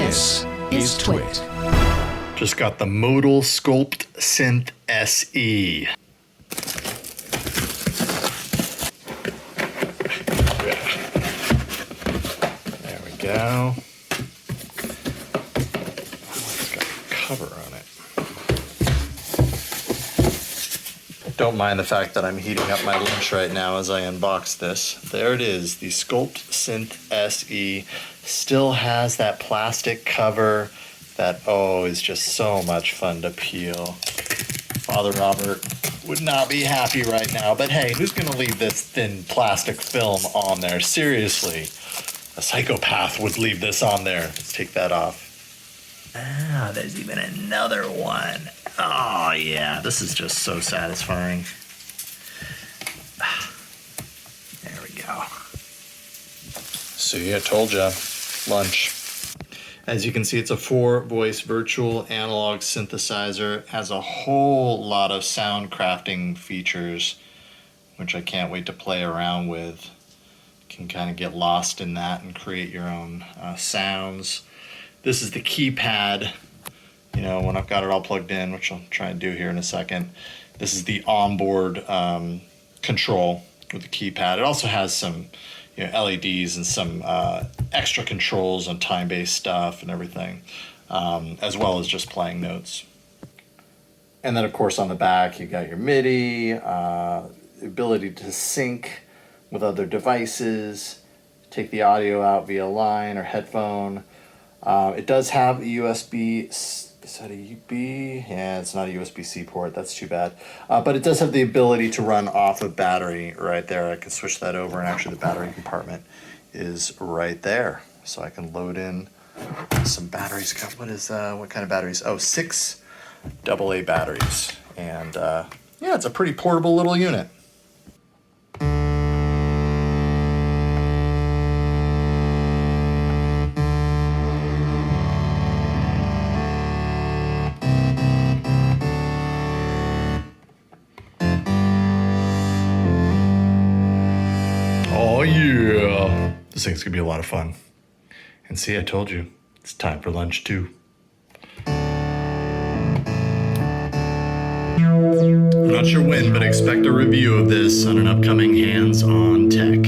This is TWiT. Just got the Modal SKULPTsynth SE. There we go. It's got a cover on it. Don't mind the fact that I'm heating up my lunch right now as I unbox this. There it is, the SKULPTsynth SE. Still has that plastic cover that, is just so much fun to peel. Father Robert would not be happy right now, but hey, who's gonna leave this thin plastic film on there? Seriously, a psychopath would leave this on there. Let's take that off. Ah, there's even another one. Oh yeah, this is just so satisfying. There we go. See, I told ya, lunch. As you can see, it's a 4-voice virtual analog synthesizer. It has a whole lot of sound crafting features, which I can't wait to play around with. You can kind of get lost in that and create your own sounds. This is the keypad. You know, when I've got it all plugged in, which I'll try and do here in a second. This is the onboard control with the keypad. It also has some LEDs and some extra controls and time-based stuff and everything, as well as just playing notes. And then, of course, on the back, you got your MIDI, ability to sync with other devices, take the audio out via line or headphone. It does have a USB. Is that a USB? Yeah, it's not a USB-C port. That's too bad. But it does have the ability to run off of battery right there. I can switch that over, and actually the battery compartment is right there. So I can load in some batteries. What kind of batteries? 6 AA batteries. And yeah, it's a pretty portable little unit. Oh yeah, this thing's gonna be a lot of fun. And see, I told you, it's time for lunch too. I'm not sure when, but expect a review of this on an upcoming Hands-On Tech.